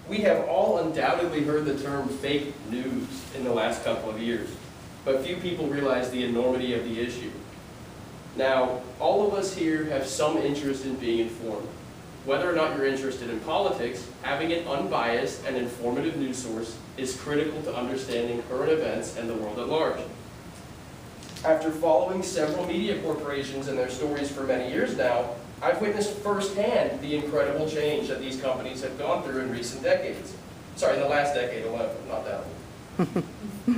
We have all undoubtedly heard the term fake news in the last couple of years, but few people realize the enormity of the issue. Now, all of us here have some interest in being informed. Whether or not you're interested in politics, having an unbiased and informative news source is critical to understanding current events and the world at large. After following several media corporations and their stories for many years now, I've witnessed firsthand the incredible change that these companies have gone through in recent decades. Sorry, the last decade alone, not that one.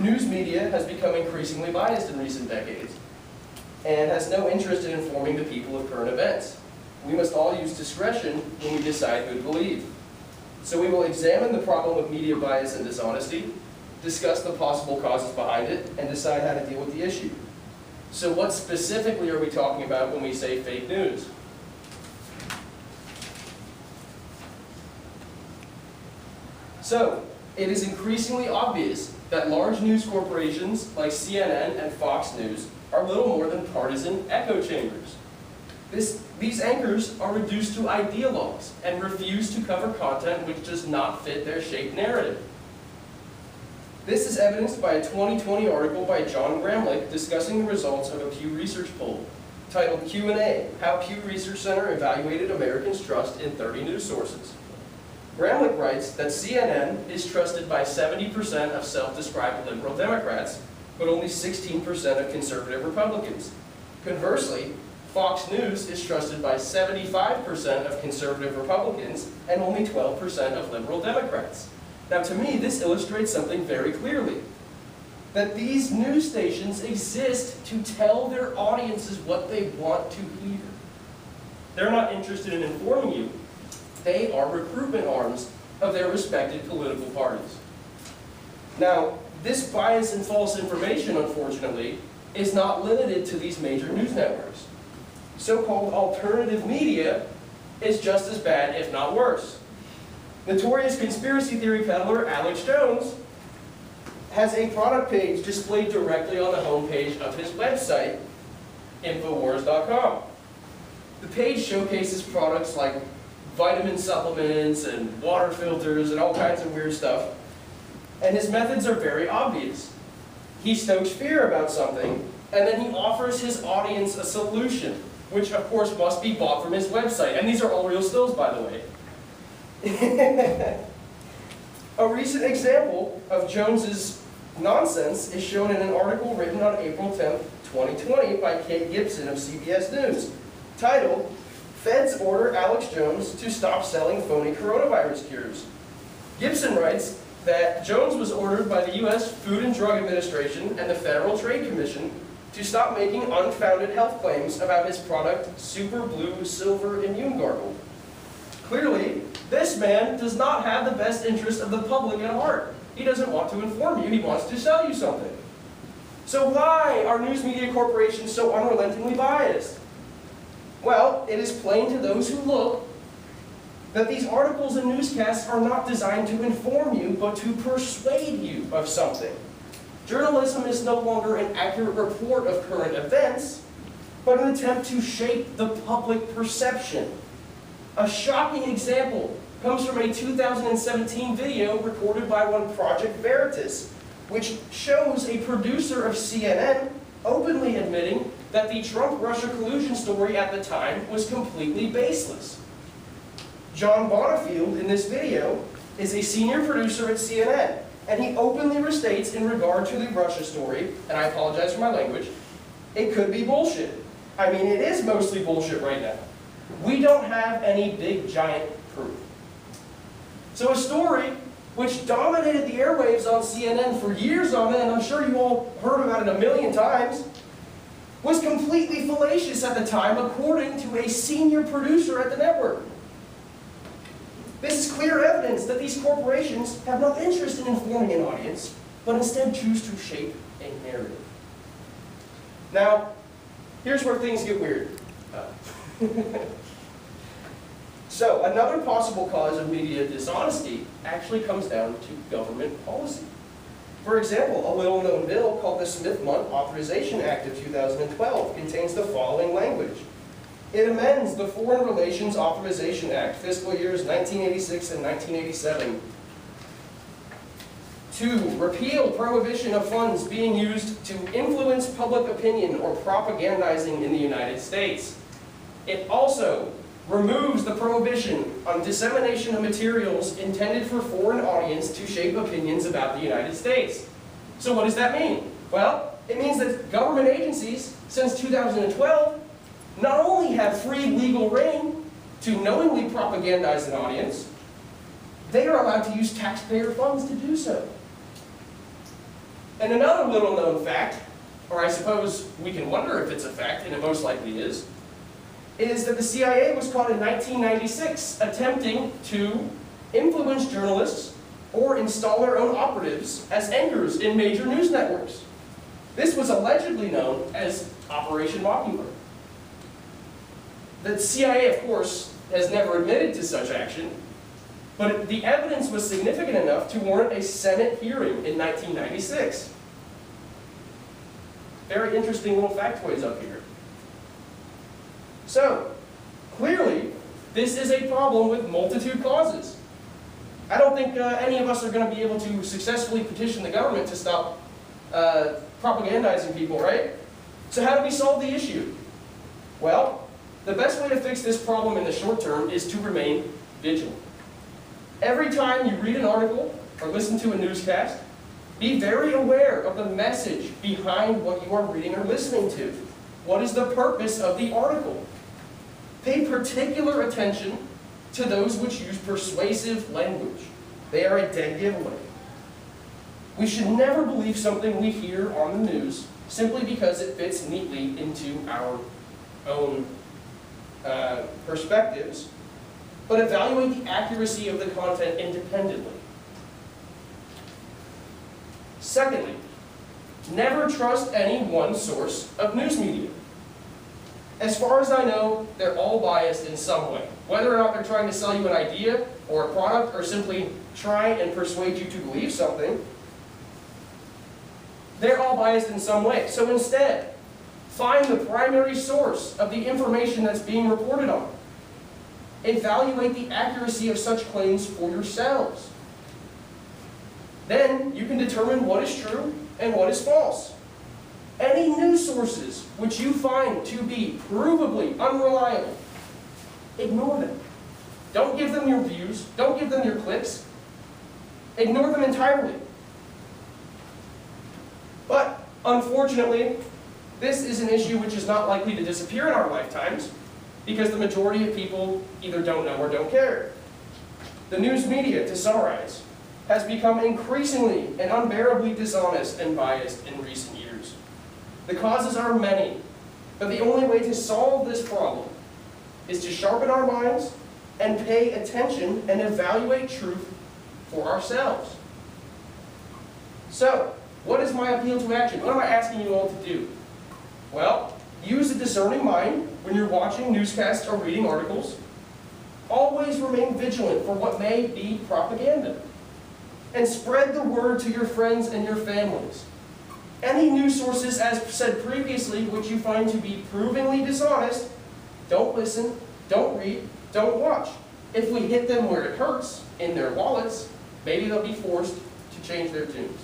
News media has become increasingly biased in recent decades and has no interest in informing the people of current events. We must all use discretion when we decide who to believe. So we will examine the problem of media bias and dishonesty, discuss the possible causes behind it, and decide how to deal with the issue. So what specifically are we talking about when we say fake news? So, it is increasingly obvious that large news corporations like CNN and Fox News are little more than partisan echo chambers. These anchors are reduced to ideologues and refuse to cover content which does not fit their shaped narrative. This is evidenced by a 2020 article by John Gramlich discussing the results of a Pew Research poll titled Q&A, How Pew Research Center Evaluated Americans' Trust in 30 News Sources. Gramlich writes that CNN is trusted by 70% of self-described liberal Democrats, but only 16% of conservative Republicans. Conversely, Fox News is trusted by 75% of conservative Republicans and only 12% of liberal Democrats. Now, to me, this illustrates something very clearly. That these news stations exist to tell their audiences what they want to hear. They're not interested in informing you. They are recruitment arms of their respective political parties. Now, this bias and false information, unfortunately, is not limited to these major news networks. So-called alternative media is just as bad, if not worse. Notorious conspiracy theory peddler Alex Jones has a product page displayed directly on the homepage of his website, Infowars.com. The page showcases products like vitamin supplements and water filters and all kinds of weird stuff. And his methods are very obvious. He stokes fear about something, and then he offers his audience a solution, which of course must be bought from his website. And these are all real stills, by the way. A recent example of Jones's nonsense is shown in an article written on April 10th, 2020 by Kate Gibson of CBS News, titled, Feds Order Alex Jones to Stop Selling Phony Coronavirus Cures. Gibson writes that Jones was ordered by the U.S. Food and Drug Administration and the Federal Trade Commission to stop making unfounded health claims about his product, Super Blue Silver Immune Gargle. Clearly, this man does not have the best interest of the public at heart. He doesn't want to inform you, he wants to sell you something. So why are news media corporations so unrelentingly biased? Well, it is plain to those who look that these articles and newscasts are not designed to inform you, but to persuade you of something. Journalism is no longer an accurate report of current events, but an attempt to shape the public perception. A shocking example comes from a 2017 video recorded by one Project Veritas, which shows a producer of CNN openly admitting that the Trump-Russia collusion story at the time was completely baseless. John Bonifield, in this video, is a senior producer at CNN, and he openly restates in regard to the Russia story, and I apologize for my language, it could be bullshit. I mean, it is mostly bullshit right now. We don't have any big, giant proof. So a story which dominated the airwaves on CNN for years on end, I'm sure you all heard about it a million times, was completely fallacious at the time, according to a senior producer at the network. This is clear evidence that these corporations have no interest in informing an audience, but instead choose to shape a narrative. Now, here's where things get weird. So, another possible cause of media dishonesty actually comes down to government policy. For example, a little-known bill called the Smith-Mundt Authorization Act of 2012 contains the following language. It amends the Foreign Relations Authorization Act, fiscal years 1986 and 1987, to repeal prohibition of funds being used to influence public opinion or propagandizing in the United States. It also removes the prohibition on dissemination of materials intended for foreign audience to shape opinions about the United States. So what does that mean? Well, it means that government agencies, since 2012, not only have free legal reign to knowingly propagandize an audience, they are allowed to use taxpayer funds to do so. And another little known fact, or I suppose we can wonder if it's a fact, and it most likely is that the CIA was caught in 1996 attempting to influence journalists or install their own operatives as anchors in major news networks. This was allegedly known as Operation Mockingbird. The CIA, of course, has never admitted to such action, but the evidence was significant enough to warrant a Senate hearing in 1996. Very interesting little factoids up here. So, clearly, this is a problem with multitude causes. I don't think any of us are going to be able to successfully petition the government to stop propagandizing people, right? So how do we solve the issue? Well, the best way to fix this problem in the short term is to remain vigilant. Every time you read an article or listen to a newscast, be very aware of the message behind what you are reading or listening to. What is the purpose of the article? Pay particular attention to those which use persuasive language. They are a dead giveaway. We should never believe something we hear on the news simply because it fits neatly into our own perspectives, but evaluate the accuracy of the content independently. Secondly, never trust any one source of news media. As far as I know, they're all biased in some way. Whether or not they're trying to sell you an idea or a product or simply try and persuade you to believe something, they're all biased in some way. So instead, find the primary source of the information that's being reported on. Evaluate the accuracy of such claims for yourselves. Then you can determine what is true and what is false. Any news sources which you find to be provably unreliable, ignore them. Don't give them your views. Don't give them your clicks. Ignore them entirely. But, unfortunately, this is an issue which is not likely to disappear in our lifetimes because the majority of people either don't know or don't care. The news media, to summarize, has become increasingly and unbearably dishonest and biased in recent years. The causes are many, but the only way to solve this problem is to sharpen our minds and pay attention and evaluate truth for ourselves. So, what is my appeal to action? What am I asking you all to do? Well, use a discerning mind when you're watching newscasts or reading articles. Always remain vigilant for what may be propaganda. And spread the word to your friends and your families. Any news sources, as said previously, which you find to be provingly dishonest, don't listen, don't read, don't watch. If we hit them where it hurts, in their wallets, maybe they'll be forced to change their tunes.